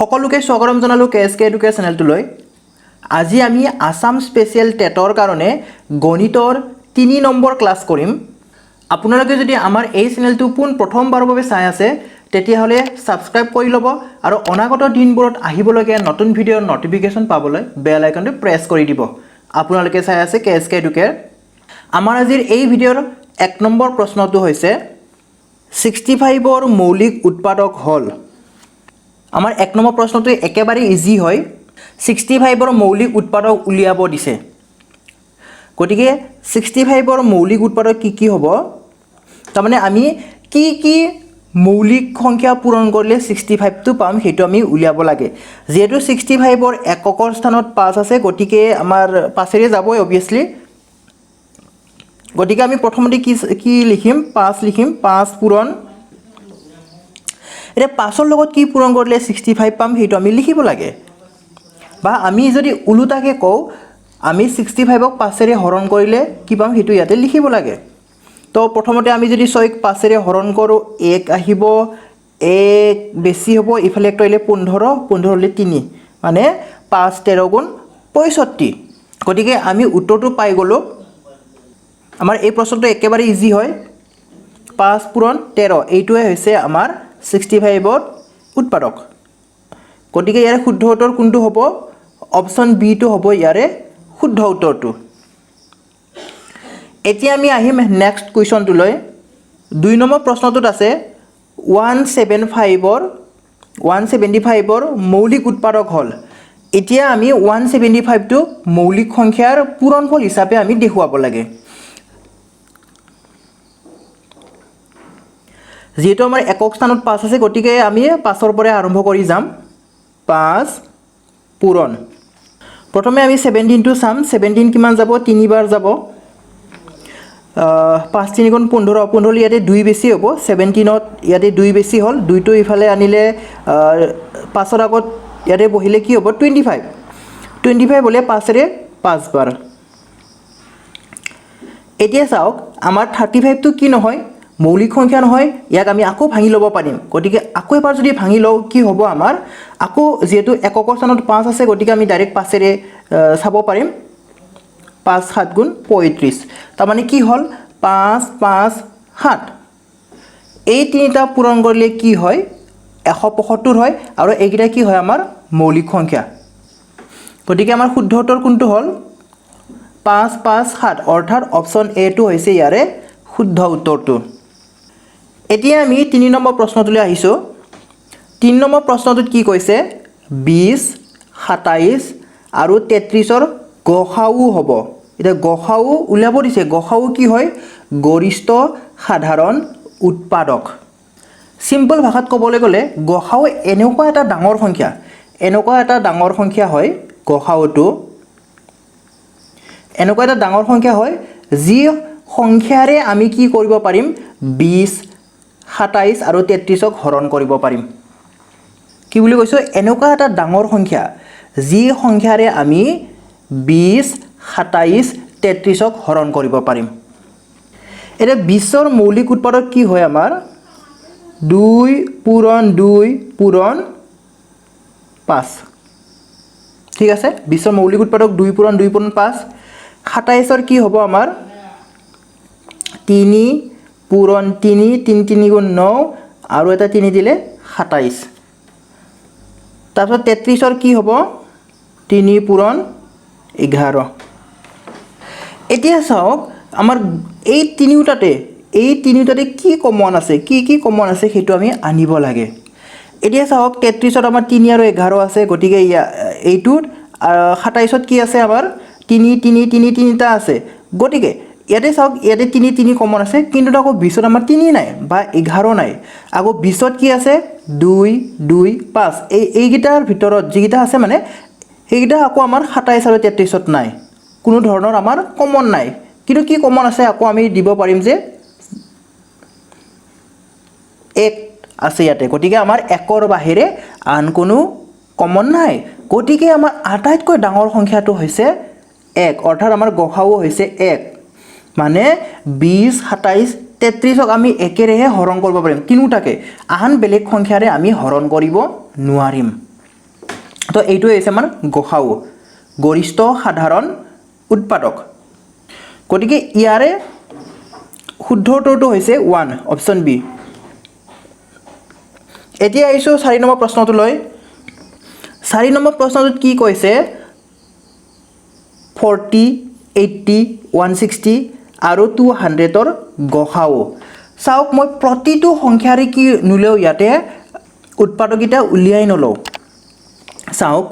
সকলোকে স্বাগতম জনালো কেএছকে এডুকেশ্যন চেনেলটোলৈ। আজি আমি আসাম স্পেচিয়েল টেটৰ কাৰণে গণিতৰ 3 নম্বৰ ক্লাছ কৰিম। আপোনালোকে যদি আমাৰ এই চেনেলটো প্ৰথমবাৰৰ বাবে চাই আছে তেতিয়াহ'লে সাবস্ক্ৰাইব কৰি ল'ব আৰু অনাগত দিনবোৰত আহিবলগীয়া নতুন ভিডিঅ'ৰ নটিফিকেশ্যন পাবলৈ বেল আইকনটো প্ৰেছ কৰি দিব। আপোনালোকে চাই আছে কেএছকে এডুকেৰ। আমাৰ আজিৰ এই ভিডিঅ'ৰ 1 নম্বৰ প্ৰশ্নটো হৈছে 65ৰ মৌলিক উৎপাদক হ'ল। আমাৰ 1 নম্বৰ প্ৰশ্নটো একেবাৰে ইজি হয়। 65ৰ মৌলিক উৎপাদক উলিয়াব দিছে। গতিকে 65ৰ মৌলিক উৎপাদক কি হ'ব? তাৰমানে আমি কি মৌলিক সংখ্যা পূৰণ কৰিলে 65টো পাম সেইটো আমি উলিয়াব লাগে। যেহেতু 65ৰ এককৰ স্থানত 5 আছে গতিকে আমাৰ 5ৰে যাবই অবভিয়াছলি। গতিকে আমি প্ৰথমতে কি লিখিম? 5 লিখিম। 5 পূৰণ এটা 5ৰ লগত কি পূৰণ কৰিলে 65 পাম সেইটো আমি লিখিব লাগে। বা আমি যদি উলুটাকে কওঁ আমি 65ক 5ৰে হৰণ কৰিলে কি পাম সেইটো ইয়াতে লিখিব লাগে। তো প্ৰথমতে আমি যদি 6ক 5ৰে হৰণ কৰোঁ 1 আহিব, 1 বেছি হ'ব, ইফালে একটা আহিলে 15 হ'লে 3 মানে 5 13 গুণ 65। গতিকে আমি উত্তৰটো পাই গ'লোঁ। আমাৰ এই প্ৰশ্নটো একেবাৰে ইজি হয়। 5 পূৰণ 13 এইটোৱে হৈছে আমাৰ 65ৰ উৎপাদক। গতিকে ইয়াৰে শুদ্ধ উত্তৰ কোনটো হ'ব? অপশ্যন বিটো হ'ব ইয়াৰে শুদ্ধ উত্তৰটো। এতিয়া আমি আহিম নেক্সট কুৱেশ্যনটোলৈ। 2 নম্বৰ প্ৰশ্নটোত আছে 175ৰ মৌলিক উৎপাদক হ'ল। এতিয়া আমি 175টো মৌলিক সংখ্যাৰ পূৰণফল হিচাপে আমি দেখুৱাব লাগে। যেহেতু আমাৰ একক স্থানত 5 আছে গতিকে আমি 5ৰ পৰা আৰম্ভ কৰি যাম। 5 পূৰণ প্ৰথমে আমি 17টো চাম। 17 কিমান যাব? 3 বাৰ যাব। 5 3 গুণ 15 ইয়াতে 2 বেছি হ'ব। 17ত ইয়াতে 2 বেছি হ'ল। 2টো ইফালে আনিলে 5ৰ আগত ইয়াতে বহিলে কি হ'ব? 25 হ'লে 5ৰে 5 বাৰ। এতিয়া চাওক আমাৰ 35টো কি নহয়? মৌলিক সংখ্যা নহয়। ইয়াক আমি আকৌ ভাঙি ল'ব পাৰিম। গতিকে আকৌ এবাৰ যদি ভাঙি লওঁ কি হ'ব আমাৰ? আকৌ যেহেতু এককৰ স্থানত 5 আছে গতিকে আমি ডাইৰেক্ট 5ৰে চাব পাৰিম। 5 7 গুণ 35 তাৰমানে কি হ'ল? 5 5 7। এই তিনিটা পূৰণ কৰিলে কি হয়? 175 হয় আৰু এইকেইটা কি হয়? আমাৰ মৌলিক সংখ্যা। গতিকে আমাৰ শুদ্ধ উত্তৰ কোনটো হ'ল? 5 5 7 অৰ্থাৎ অপশ্যন এটো হৈছে ইয়াৰে শুদ্ধ উত্তৰটো। এতিয়া আমি 3 নম্বৰ প্ৰশ্নটোলৈ আহিছোঁ। 3 নম্বৰ প্ৰশ্নটোত কি কৈছে? 20 27 আৰু 33ৰ গসাউ হ'ব। এতিয়া গসাউ উলিয়াব দিছে। গসাউ কি হয়? গৰিষ্ঠ সাধাৰণ উৎপাদক। চিম্পল ভাষাত ক'বলৈ গ'লে গসাউ এনেকুৱা এটা ডাঙৰ সংখ্যা হয়। গসাউটো এনেকুৱা এটা ডাঙৰ সংখ্যা হয় যি সংখ্যাৰে আমি কি কৰিব পাৰিম? 20 27 আৰু 33ক হৰণ কৰিব পাৰিম। কি বুলি কৈছোঁ? এনেকুৱা এটা ডাঙৰ সংখ্যা যি সংখ্যাৰে আমি 20 27 33ক হৰণ কৰিব পাৰিম। এতিয়া 20ৰ মৌলিক উৎপাদক কি হয় আমাৰ? 2 পূৰণ 2 পূৰণ 5। ঠিক আছে? 20ৰ মৌলিক উৎপাদক 2 পূৰণ 2 পূৰণ 5। 27ৰ কি হ'ব আমাৰ? 3 পূৰণ 3 3 3 গুণ 9 আৰু এটা 3 দিলে 27। তাৰপিছত 33ৰ কি হ'ব? 3 পূৰণ 11। এতিয়া চাওক আমাৰ এই তিনিওটাতে কি কমন আছে? কি কমন আছে সেইটো আমি আনিব লাগে। এতিয়া চাওক 33ত আমাৰ 3 আৰু 11 আছে গতিকে এইটোত 27ত কি আছে? আমাৰ 3 3 3 তিনিটা আছে। গতিকে ইয়াতে চাওক ইয়াতে 3 3 কমন আছে কিন্তু আকৌ 20ত আমাৰ 3 নাই বা 11 নাই। আকৌ 20ত কি আছে? 2 2 5 এইকেইটাৰ ভিতৰত যিকেইটা আছে মানে সেইকেইটা আকৌ আমাৰ 27 আৰু 33ত নাই। কোনো ধৰণৰ আমাৰ কমন নাই। কিন্তু কি কমন আছে আকৌ আমি দিব পাৰিম যে 1 আছে ইয়াতে। গতিকে আমাৰ 1ৰ বাহিৰে আন কোনো কমন নাই। গতিকে আমাৰ আটাইতকৈ ডাঙৰ সংখ্যাটো হৈছে 1 অৰ্থাৎ আমাৰ গসাউ হৈছে 1। মানে 20 27 33ক আমি একেৰেহে হৰণ কৰিব পাৰিম তিনিওটাকে। আন বেলেগ সংখ্যাৰে আমি হৰণ কৰিব নোৱাৰিম। তো এইটোৱে হৈছে আমাৰ গসাউ গৰিষ্ঠ সাধাৰণ উৎপাদক গতিকে ইয়াৰে শুদ্ধ উত্তৰটো হৈছে 1 অপশ্যন বি এতিয়া আহিছোঁ 4 নম্বৰ প্ৰশ্নটোলৈ 4 নম্বৰ প্ৰশ্নটোত কি কৈছে 40 80 160 আৰু 200ৰ গসাউ চাওক মই প্ৰতিটো সংখ্যাৰে কি নুলেও ইয়াতে উৎপাদককেইটা উলিয়াই নলওঁ চাওক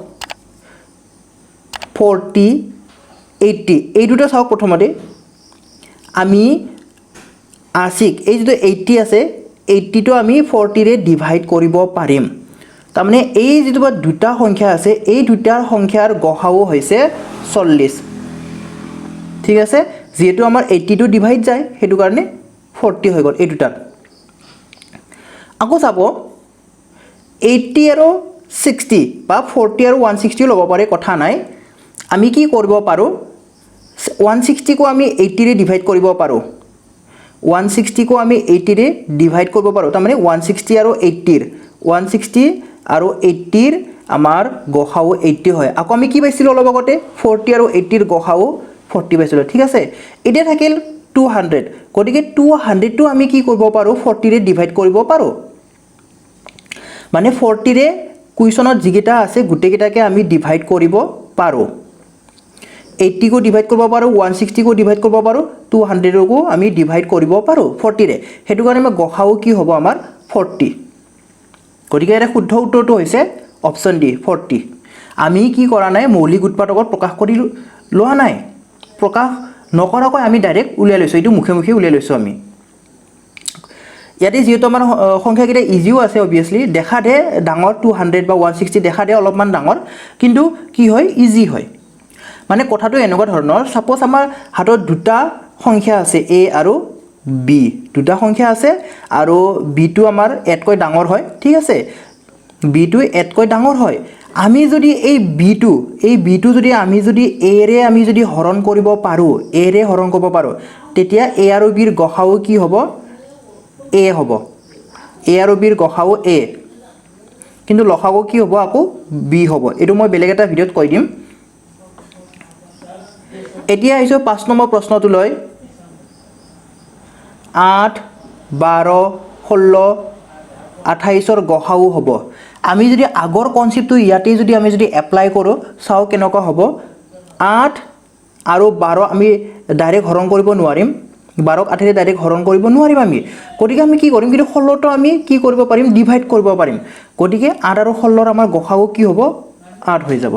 40 80 এই দুটা চাওক প্ৰথমতে আমি আশিক এই যেটো 80 আছে 80 টো আমি 40 ৰে ডিভাইড কৰিব পাৰিম তাৰমানে এই যেটো দুটা সংখ্যা আছে এই দুটাৰ সংখ্যাৰ গসাউ হৈছে 40 ঠিক আছে যেটো আমাৰ 80 টো ডিভাইড যায় হেতু কাৰণে 40 হৈ গল এই দুটাত আকৌ চাব 80 আৰু 60 বা 40 আৰু 160 ল'ব পাৰে কথা নাই আমি কি কৰিব পাৰো 160 को আমি 80 ৰে ডিভাইড কৰিব পাৰো 160 को আমি 80 ৰে ডিভাইড কৰিব পাৰো তাৰমানে 160 আৰু 80 160 আৰু 80 আমাৰ গসাউ 80 হয় আকৌ আমি কি পাইছিল অলপ আগতে 40 আৰু 80 গসাউ 40 পাইছিল ঠিক আছে এতিয়া থাকিল 200 গতিকে 200 টো আমি কি কৰিব পাৰো 40 ৰে ডিভাইড কৰিব পাৰো মানে 40 ৰে কুৱেশ্যনত যিকেইটা আছে গুটেকেইটাকে আমি ডিভাইড কৰিব পাৰো 80 को डिवाइड কৰিব পাৰো 160 को डिवाइड কৰিব পাৰো 200 को আমি ডিভাইড কৰিব পাৰো 40 ৰে হেতু কাৰণে মই গসাউ কি হ'ব আমাৰ 40 গতিকে এৰ শুদ্ধ উত্তৰটো হৈছে অপচন ডি 40 আমি কি কৰা নাই মৌলিক উৎপাদকত প্ৰকাশ কৰি লোৱা নাই প্ৰকাশ নকৰাকৈ আমি ডাইৰেক্ট উলিয়াই লৈছো এটো মুখে মুখে উলিয়াই লৈছো আমি ইয়াতে যেটো আমাৰ সংখ্যা কেইটা ইজিও আছে অবিয়াসলি দেখা দে ডাঙৰ 200 বা 160 দেখা দে অলপমান ডাঙৰ কিন্তু কি হয় ইজি হয় মানে কথাটো এনেকুৱা ধৰণৰ সাপোজ আমাৰ হাতত দুটা সংখ্যা আছে a আৰু b দুটা সংখ্যা আছে আৰু b টো আমাৰ এতকৈ ডাঙৰ হয় ঠিক আছে b টো এতকৈ ডাঙৰ হয় আমি যদি এই b টো যদি আমি যদি a ৰে আমি যদি হৰণ কৰিব পাৰো a ৰে হৰণ কৰিব পাৰো তেতিয়া a আৰু b ৰ গসাউ কি হ'ব a হ'ব a আৰু b ৰ গসাউ a কিন্তু লসাগু কি হ'ব আকৌ b হ'ব এটো মই বেলেগ এটা ভিডিওত কৈ দিম এতিয়া আহিছো 5 নম্বৰ প্ৰশ্নটোলৈ 8 12 16 28 ৰ গসাউ হ'ব আমি যদি আগৰ কনসেপ্টটো ইয়াতে যদি আমি যদি এপ্লাই কৰো চাও কেনেকুৱা হ'ব 8 আৰু 12 আমি ডাইৰেক্ট হৰণ কৰিব নোৱাৰিম 12 ক 8 ৰে ডাইৰেক্ট হৰণ কৰিব নোৱাৰিম আমি গতিকে আমি কি কৰিম কিন্তু 16 টো আমি কি কৰিব পাৰিম ডিভাইড কৰিব পাৰিম গতিকে 8 আৰু 16 ৰ আমাৰ গসাউ কি হ'ব 8 হৈ যাব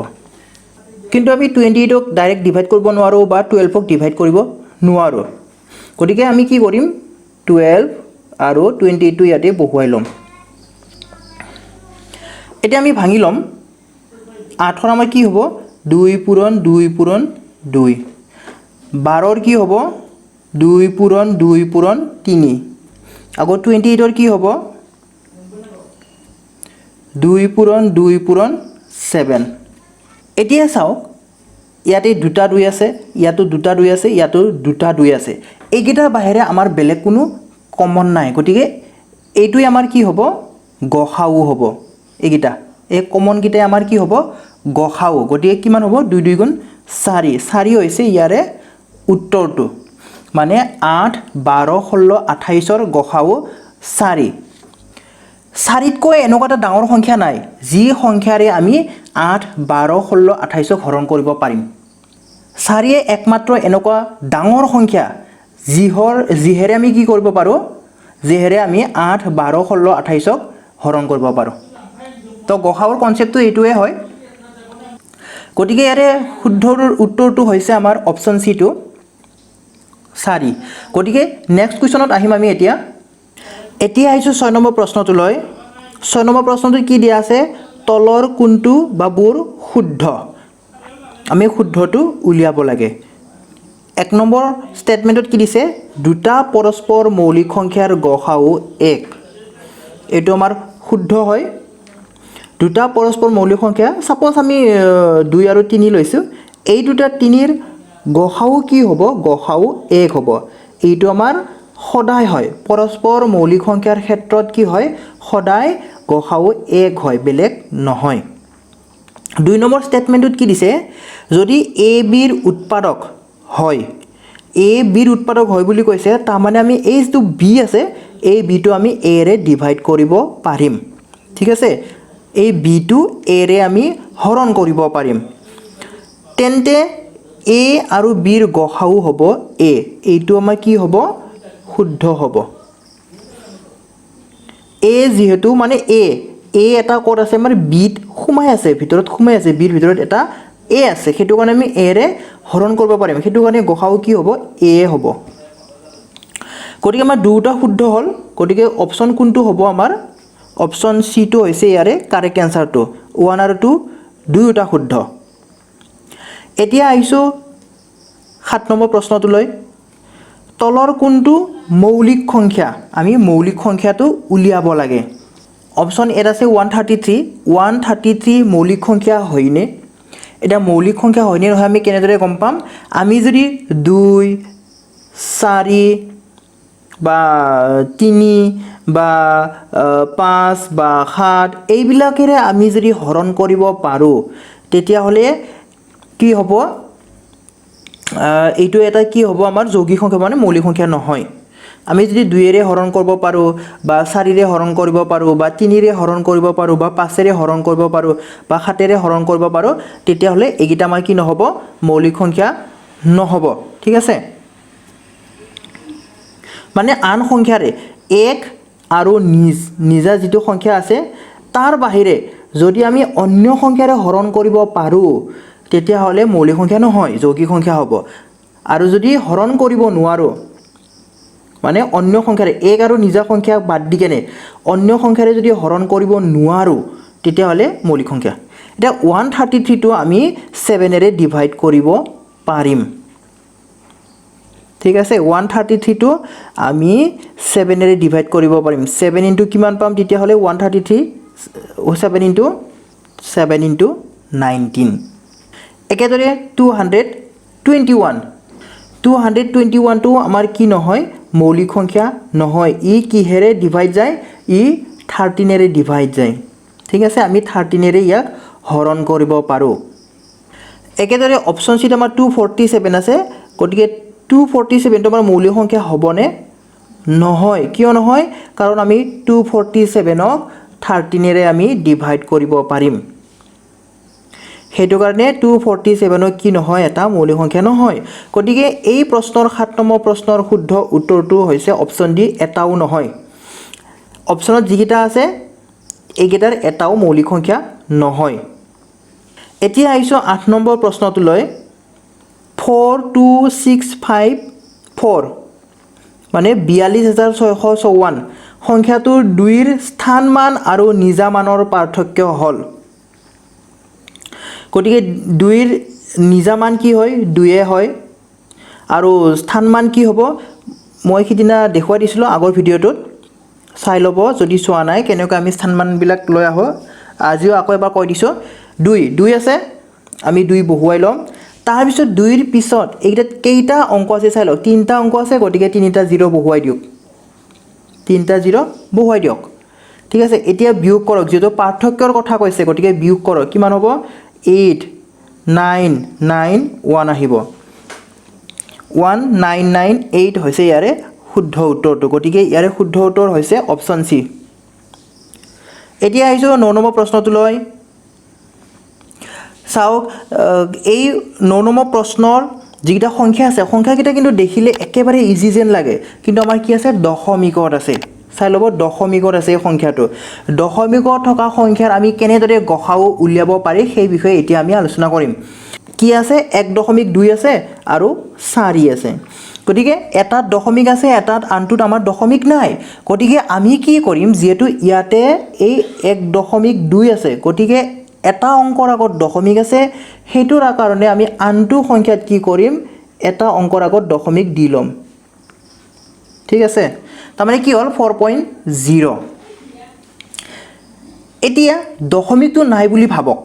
কিন্তু আমি 28 ক ডাইৰেক্ট ডিভাইড কৰিব নোৱাৰো বা 12 ক ডিভাইড কৰিব নোৱাৰো গতিকে আমি কি কৰিম 12 আৰু 28 টো ইয়াতে বহুৱাই লম এটা আমি ভাঙি লম 8 ৰ আমাৰ কি হ'ব 2 পূৰণ 2 পূৰণ 2 12 ৰ কি হ'ব 2 পূৰণ 2 পূৰণ 3 আকৌ 28 ৰ কি হ'ব 2 পূৰণ 2 পূৰণ 7 এতিয়া চাও ইয়াতে দুটা 2 আছে ইয়াতো দুটা 2 আছে ইয়াতো দুটা 2 আছে এইকেইটাৰ বাহিৰে আমাৰ বেলেগ কোনো কমন নাই গতিকে এইটোই আমাৰ কি হ'ব গসাউ হ'ব এইকেইটা এই কমন কেইটা আমাৰ কি হ'ব গসাউ গতিকে কিমান হ'ব 2 2 গুণ 4 4 হৈছে ইয়াৰে উত্তৰটো মানে 8 12 16 28 ৰ গসাউ 4 4তকৈ এনেকুৱা এটা ডাঙৰ সংখ্যা নাই যি সংখ্যাৰে আমি 8 12 16 28 হৰণ কৰিব পাৰিম 4 একমাত্ৰ এনেকুৱা ডাঙৰ সংখ্যা যিহেৰে আমি কি কৰিব পাৰো যিহেৰে আমি 8 12 16 28 হৰণ কৰিব পাৰো তো গসাউৰ কনসেপ্টটো এইটোৱে হয় গতিকে ইয়াৰে শুদ্ধ উত্তৰটো হৈছে আমাৰ অপচন সি টো 4 গতিকে নেক্সট কোৱেশ্যনত আহিম আমি এতিয়া আহিছো 6 নম্বৰ প্ৰশ্নটোলৈ 6 নম্বৰ প্ৰশ্নটো কি দিয়া আছে তলৰ কোনটো বাবুৰ শুদ্ধ আমি শুদ্ধটো উলিয়াব লাগে 1 নম্বৰ স্টেটমেন্টত কি দিছে দুটা পৰস্পৰ মৌলিক সংখ্যাৰ গসাউ 1 এটো আমাৰ শুদ্ধ হয় দুটা পৰস্পৰ মৌলিক সংখ্যা সাপোজ আমি 2 আৰু 3 লৈছো এই দুটা 3 ৰ গসাউ কি হ'ব গসাউ 1 হ'ব এইটো আমাৰ সদায় হয় পৰস্পৰ মৌলিক সংখ্যাৰ ক্ষেত্ৰত কি হয় সদায় গসাউ 1 হয় বেলেগ নহয় 2 নম্বৰ ষ্টেটমেণ্টত কি দিছে যদি এ বিৰ উৎপাদক হয় এ বিৰ উৎপাদক হয় বুলি কৈছে তাৰ মানে আমি এই যে বি আছে এই বিটো আমি এ ৰে ডিভাইড কৰিব পাৰিম ঠিক আছে এই বিটো এ ৰে আমি হৰণ কৰিব পাৰিম তেন্তে এ আৰু বিৰ গসাউ হ'ব এ এইটো আমাৰ কি হ'ব শুদ্ধ হ'ব এ যেহেতু মানে এ এটা ক'ত আছে মানে বিত সোমাই আছে ভিতৰত সোমাই আছে বিৰ ভিতৰত এটা এ আছে সেইটো কাৰণে আমি এ ৰে হৰণ কৰিব পাৰিম সেইটো কাৰণে গসাউ কি হ'ব এ হ'ব গতিকে আমাৰ দুটা শুদ্ধ হ'ল গতিকে অপচন কোনটো হ'ব আমাৰ অপচন সি টো হৈছে ইয়াৰে কাৰেক্ট এনসাৰটো 1 আৰু 2 দুয়োটা শুদ্ধ এতিয়া আইছো 7 নম্বৰ প্ৰশ্নটোলৈ তলৰ কোনটো মৌলিক সংখ্যা আমি মৌলিক সংখ্যাটো উলিয়াব লাগে অপচন এ আছে 133 মৌলিক সংখ্যা হয়নে এটা মৌলিক সংখ্যা হয়নে নহয় আমি কেনেদৰে গম পাম আমি যদি 2 4 বা 3 বা 5 বা 7 এইবিলাকেৰে আমি যদি হৰণ কৰিব পাৰো তেতিয়া হলে কি হ'ব এইটো এটা কি হ'ব আমাৰ যৌগিক সংখ্যা মানে মৌলিক সংখ্যা নহয় আমি যদি 2 ৰে হৰণ কৰিব পাৰো বা 4 ৰে হৰণ কৰিব পাৰো বা 3 ৰে হৰণ কৰিব পাৰো বা 5 ৰে হৰণ কৰিব পাৰো বা 7 ৰে হৰণ কৰিব পাৰো তেতিয়া হলে এইগিটা আমাৰ কি নহব মৌলিক সংখ্যা নহব ঠিক আছে মানে আন সংখ্যাৰে 1 আৰু নিজা যেটো সংখ্যা আছে তাৰ বাহিৰে যদি আমি অন্য সংখ্যাৰে হৰণ কৰিব পাৰো তেতিয়া হলে মৌলিক সংখ্যা নহয় যৌগিক সংখ্যা হ'ব আৰু যদি হৰণ কৰিব নোৱাৰো মানে অন্য সংখ্যাৰে 1 আৰু নিজা সংখ্যা বাদ দি কেনে অন্য সংখ্যাৰে যদি হৰণ কৰিব নোৱাৰো তেতিয়া হলে মৌলিক সংখ্যা এটা 133 টো আমি 7 ৰে ডিভাইড কৰিব পাৰিম ঠিক আছে 133 টো আমি 7 ৰে ডিভাইড কৰিব পাৰিম 7 ইনটু কিমান পাম তেতিয়া হলে 133 7 ইনটু 7 ইনটু 19 একেদৰে 221 টো আমাৰ কি নহয় মৌলিক সংখ্যা নহয় ই কিহেৰে ডিভাইড যায় ই 13 ৰে ডিভাইড যায় ঠিক আছে আমি 13 ৰে ইয়াক হৰণ কৰিব পাৰো একেদৰে অপচন সি আমাৰ 247 আছে গতিকে 247 টো আমাৰ মৌলিক সংখ্যা হ'বনে নহয় কিয় নহয় কাৰণ আমি 247 ক 13 ৰে আমি ডিভাইড কৰিব পাৰিম হেতু কাৰণে 247 কি নহয় এটা মৌলিক সংখ্যা নহয় গতিকে এই প্ৰশ্নৰ 7 নম্বৰ প্ৰশ্নৰ শুদ্ধ উত্তৰটো হৈছে অপচন ডি এটাও নহয় অপচনত যিকিটা আছে এইকেইটাৰ এটাও মৌলিক সংখ্যা নহয় এতিয়া আইছো 8 নম্বৰ প্ৰশ্নটোলৈ 42654 মানে 42654 সংখ্যাটোৰ 2 ৰ স্থান মান আৰু নিজা মানৰ পাৰ্থক্য হল গতিকে 2 ৰ নিজা মান কি হয় 2 হয় আৰু স্থান মান কি হ'ব মই কিদিনা দেখুৱাই দিছিলো আগৰ ভিডিওটোত চাই লব যদি চোৱা নাই কেনেকৈ আমি স্থান মান বিলাক লৈ আহো আজিও আকৌ এবাৰ কৈ দিছো 2 আছে আমি 2 বহুৱাই লম তাৰ পিছত 2 ৰ পিছত এইটা কেইটা অংক আছে চাই লওক 3টা অংক আছে গতিকে 3টা 0 বহুৱাই দিওক 3টা 0 বহুৱাই দিওক ঠিক আছে এতিয়া বিয়োগ কৰক যেটো পাৰ্থক্যৰ কথা কৈছে গতিকে বিয়োগ কৰক কিমান হ'ব 8991 আহিব 1998 হৈছে ইয়াৰে শুদ্ধ উত্তৰটো গতিকে ইয়াৰে শুদ্ধ উত্তৰ হৈছে অপচন সি এতিয়া আহিছো 9 নম্বৰ প্ৰশ্নটোলৈ চাওক এই 9 নম্বৰ প্ৰশ্নৰ যিটা সংখ্যা আছে সংখ্যাকিটা কিন্তু দেখিলে একেবাৰে ইজি যেন লাগে কিন্তু আমাৰ কি আছে দশমিকত আছে চাই লব দশমিকত আছে সংখ্যাটো দশমিকত থকা সংখ্যাৰ আমি কেনেদৰে গসাউ উলিয়াব পাৰি সেই বিষয়ে এতিয়া আমি আলোচনা কৰিম কি আছে 1.2 আছে আৰু 4 আছে গতিকে এটাত দশমিক আছে এটাত আনটোত আমাৰ দশমিক নাই গতিকে আমি কি কৰিম যেহেতু ইয়াতে এই 1.2 আছে গতিকে এটা অংকৰ আগত দশমিক আছে হেতুৰ কাৰণে আমি আনটো সংখ্যাত কি কৰিম এটা অংকৰ আগত দশমিক দি লম ঠিক আছে তাৰমানে কি হল 4.0 এতিয়া দশমিকটো নাই বুলি ভাবক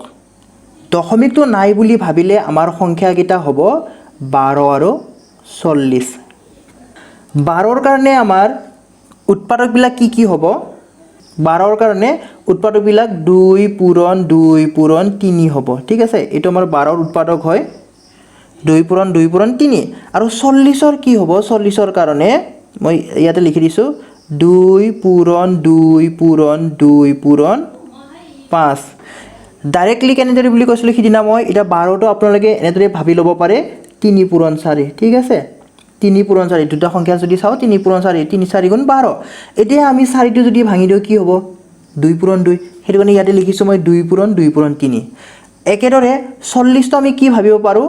দশমিকটো নাই বুলি ভাবিলে আমাৰ সংখ্যা কিটা হ'ব 12 আৰু 40 12 ৰ কাৰণে আমাৰ উৎপাদক বিলাক কি হ'ব 12 ৰ কাৰণে উৎপাদকবিলাক 2 পূৰণ 2 পূৰণ 3 হ'ব ঠিক আছে এইটো আমাৰ 12ৰ উৎপাদক হয় 2 পূৰণ 2 পূৰণ 3 আৰু 40ৰ কি হ'ব 40ৰ কাৰণে মই ইয়াতে লিখি দিছো 2 পূৰণ 2 পূৰণ 2 পূৰণ 5 ডাইৰেক্টলি কেনেদৰে বুলি কৈছিলো সিদিনা মই এটা 12টো আপোনালোকে এনেদৰে ভাবি ল'ব পাৰে 3 পূৰণ 4 ঠিক আছে 3 পূৰণ 4 দুটা সংখ্যা যদি চাও 3 পূৰণ 4 3 4 গুণ 12 এতিয়া আমি 4টো যদি ভাঙি দিও কি হ'ব 2 পূৰণ 2 হেতু কাৰণে ইয়াতে লিখিছো মই 2 পূৰণ 2 পূৰণ 3 একেদৰে 40টো আমি কি ভাবিব পাৰো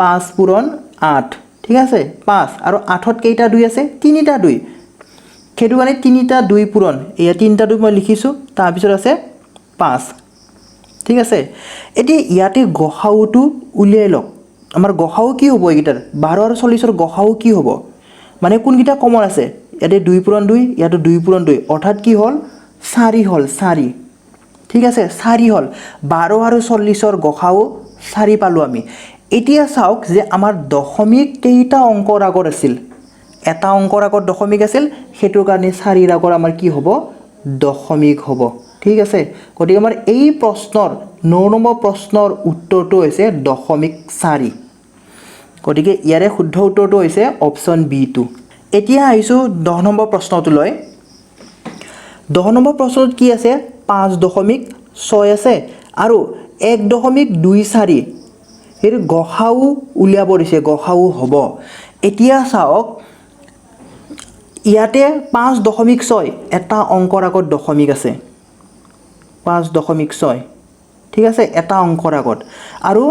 5 পূৰণ 8 ঠিক আছে 5 আৰু 8ত কেইটা 2 আছে 3টা 2 হেতু কাৰণে 3টা 2 পূৰণ এয়া 3টা 2 মই লিখিছো তাৰ পিছত আছে 5 ঠিক আছে এটি ইয়াতে গহাউটো উলিয়াই লওক আমাৰ গহাউ কি হ'ব এগিটাৰ 12 আৰু 40ৰ গহাউ কি হ'ব মানে কোনকিটা কমন আছে ইয়াতে 2 পূৰণ 2 ইয়াতে 2 পূৰণ 2 অৰ্থাৎ কি হ'ল 4 হ'ল 4 ঠিক আছে 4 হ'ল 12 আৰু 40ৰ গহাউ 4 পালো আমি এতিয়া চাওক যে আমাৰ দশমিক কেইটা অংকৰ আগত আছিল এটা অংকৰ আগত দশমিক আছিল হেতুৰ কাৰণে 4ৰ আগত আমাৰ কি হ'ব দশমিক হ'ব ঠিক আছে গতিকে আমাৰ এই প্ৰশ্নৰ 9 নম্বৰ প্ৰশ্নৰ উত্তৰটো হৈছে দশমিক 4 গতিকে ইয়াৰে শুদ্ধ উত্তৰটো হৈছে অপচন বি2 এতিয়া আহিছো 10 নম্বৰ প্ৰশ্নটোলৈ 10 নম্বৰ প্ৰশ্নত কি আছে 5.6 আছে আৰু 1.24 এর গহাউ উলিয়াব দিছে গহাউ হ'ব এতিয়া চাওক ইয়াতে 5.6 এটা অংকৰ আগত দশমিক আছে 5.6 ঠিক আছে এটা অংকৰ আগত আৰু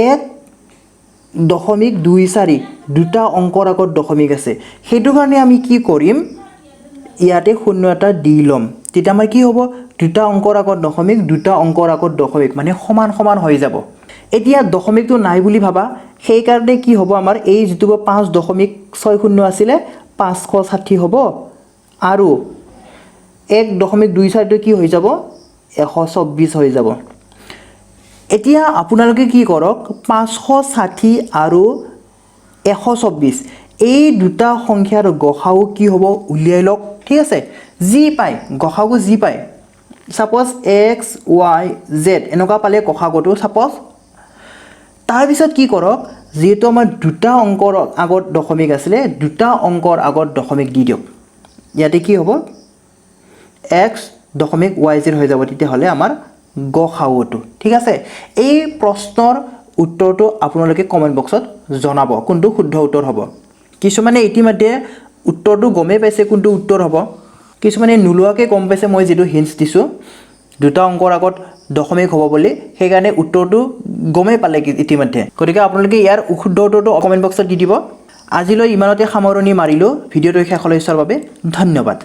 1.24 দুটা অংকৰ আগত দশমিক আছে হেতু কাৰণে আমি কি কৰিম ইয়াতে শূন্য এটা দি লম তেতিয়া আমাৰ কি হ'ব দুটা অংকৰ আগত দশমিক দুটা অংকৰ আগত দশমিক মানে সমান সমান হৈ যাব এতিয়া দশমিকটো নাই বুলি ভাবা সেই কাৰণে কি হ'ব আমাৰ এই যেটো 5.60 আছিল 560 হ'ব আৰু 1.24 কি হৈ যাব 124 হৈ যাব এতিয়া আপোনালোকে কি কৰক 560 আৰু 124 এই দুটা সংখ্যাৰ গহাউ কি হ'ব উলিয়াই লওক ঠিক আছে জি পাই গহাউ জি পাই সাপোজ x y z এনেকা পালে গহাউটো সাপোজ তাৰ পিছত কি কৰক যেটো আমাৰ দুটা অংকৰ আগত দশমিক আছিল দুটা অংকৰ আগত দশমিক দি দিওক ইয়াতে কি হ'ব x দশমিক y z হৈ যাব তেতিয়া হলে আমাৰ গহাউটো ঠিক আছে এই প্ৰশ্নৰ উত্তৰটো আপোনালোকে কমেন্ট বক্সত জনাব কোনটো শুদ্ধ উত্তৰ হ'ব কিছুমানে ইতিমধ্যে উত্তৰটো গমে পাইছে কোনটো উত্তৰ হ'ব কিছুমানে নুলুৱাকে গম পাইছে মই যেটো হিন্টস দিছো দুটা অংকৰ আগত দশমিক হ'ব বুলি সেই কাৰণে উত্তৰটো গমে পালে ইতিমধ্যে গতিকে আপোনালোকে ইয়াৰ শুদ্ধ উত্তৰটো কমেন্ট বক্সত দি দিব আজিলৈ ইমানতে সামৰণি মাৰিলো ভিডিওটো শেষলৈ চোৱাৰ বাবে ধন্যবাদ